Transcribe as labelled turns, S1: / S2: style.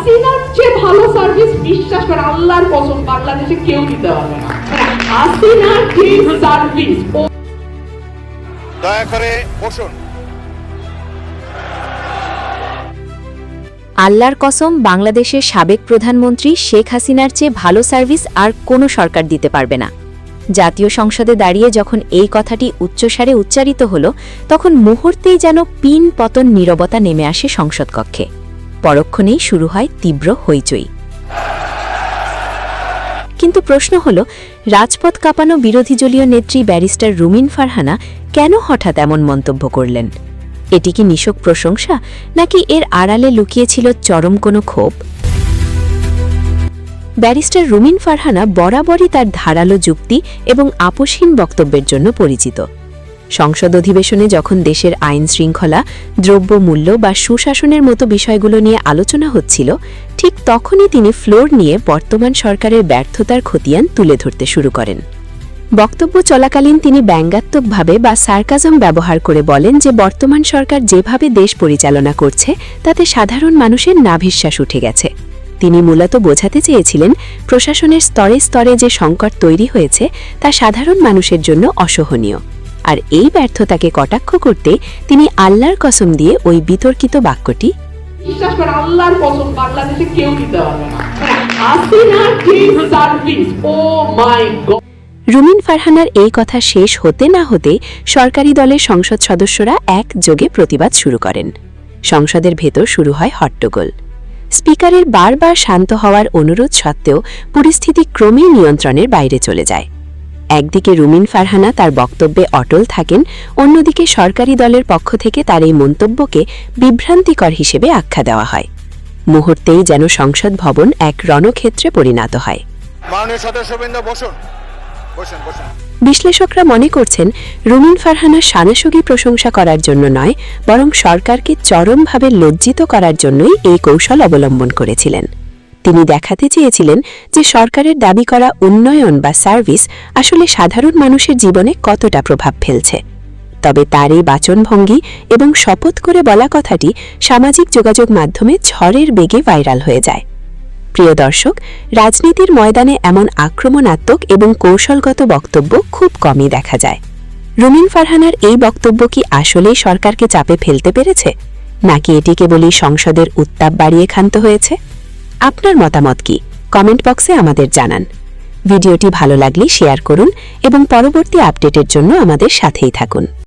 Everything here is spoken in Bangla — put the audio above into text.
S1: হাসিনার চেয়ে ভালো সার্ভিস বিশ্বাস করে আল্লাহর কসম বাংলাদেশে কেউ দিতে পারবে না। হাসিনার যে সার্ভিস,
S2: দয়া করে বসুন।
S3: আল্লাহর কসম, বাংলাদেশের সাবেক প্রধানমন্ত্রী শেখ হাসিনার চেয়ে ভালো সার্ভিস আর কোনো সরকার দিতে পারবে না। জাতীয় সংসদে দাঁড়িয়ে যখন এই কথাটি উচ্চস্বরে উচ্চারিত হল, তখন মুহূর্তেই যেন পিন পতন নীরবতা নেমে আসে সংসদ কক্ষে। পরক্ষণেই শুরু হয় তীব্র হইচই। কিন্তু প্রশ্ন হল, রাজপথ কাঁপানো বিরোধী দলীয় নেত্রী ব্যারিস্টার রুমিন ফারহানা কেন হঠাৎ এমন মন্তব্য করলেন? এটি কি নিছক প্রশংসা, নাকি এর আড়ালে লুকিয়েছিল চরম কোনো ক্ষোভ? ব্যারিস্টার রুমিন ফারহানা বরাবরই তার ধারালো যুক্তি এবং আপোষহীন বক্তব্যের জন্য পরিচিত। সংসদ অধিবেশনে যখন দেশের আইন শৃঙ্খলা, দ্রব্যমূল্য বা সুশাসনের মতো বিষয়গুলো নিয়ে আলোচনা হচ্ছিল, ঠিক তখনই তিনি ফ্লোর নিয়ে বর্তমান সরকারের ব্যর্থতার খতিয়ান তুলে ধরতে শুরু করেন। বক্তব্য চলাকালীন তিনি ব্যঙ্গাত্মকভাবে বা সার্কাজম ব্যবহার করে বলেন যে বর্তমান সরকার যেভাবে দেশ পরিচালনা করছে তাতে সাধারণ মানুষের নাভিশ্বাস উঠে গেছে। তিনি মূলত বোঝাতে চেয়েছিলেন, প্রশাসনের স্তরে স্তরে যে সংকট তৈরি হয়েছে তা সাধারণ মানুষের জন্য অসহনীয়। আর এই ব্যর্থতাকে কটাক্ষ করতে তিনি আল্লাহর কসম দিয়ে ওই বিতর্কিত বাক্যটি,
S1: বিশ্বাস করে আল্লাহর কসম বাংলাদেশে কেউ দিতে পারবে না। হাসিনার যে সার্ভিস, ও মাই গড।
S3: রুমিন ফারহানার এই কথা শেষ হতে না হতে সরকারি দলের সংসদ সদস্যরা একযোগে প্রতিবাদ শুরু করেন। সংসদের ভেতর শুরু হয় হট্টগোল। স্পিকারের বারবার শান্ত হওয়ার অনুরোধ সত্ত্বেও পরিস্থিতি ক্রমেই নিয়ন্ত্রণের বাইরে চলে যায়। একদিকে রুমিন ফারহানা তার বক্তব্যে অটল থাকেন, অন্যদিকে সরকারি দলের পক্ষ থেকে তার এই মন্তব্যকে বিভ্রান্তিকর হিসেবে আখ্যা দেওয়া হয়। মুহূর্তেই যেন সংসদ ভবন এক রণক্ষেত্রে পরিণত হয়।
S2: মাননীয় সদস্যবৃন্দ বসুন, বসুন, বসুন।
S3: বিশ্লেষকরা মনে করছেন, রুমিন ফারহানা সানাসুগী প্রশংসা করার জন্য নয়, বরং সরকারকে চরমভাবে লজ্জিত করার জন্যই এই কৌশল অবলম্বন করেছিলেন। তিনি দেখাতে চেয়েছিলেন যে সরকারের দাবি করা উন্নয়ন বা সার্ভিস আসলে সাধারণ মানুষের জীবনে কতটা প্রভাব ফেলছে। তবে তার এই বাচনভঙ্গি এবং শপথ করে বলা কথাটি সামাজিক যোগাযোগ মাধ্যমে ঝড়ের বেগে ভাইরাল হয়ে যায়। প্রিয় দর্শক, রাজনীতির ময়দানে এমন আক্রমণাত্মক এবং কৌশলগত বক্তব্য খুব কমই দেখা যায়। রুমিন ফারহানার এই বক্তব্য কি আসলেই সরকারকে চাপে ফেলতে পেরেছে, নাকি এটি কেবলই সংসদের উত্তাপ বাড়িয়ে ক্ষান্ত হয়েছে? আপনার মতামত কি? কমেন্ট বক্সে আমাদের জানান। ভিডিওটি ভালো লাগলে শেয়ার করুন এবং পরবর্তী আপডেটের জন্য আমাদের সাথেই থাকুন।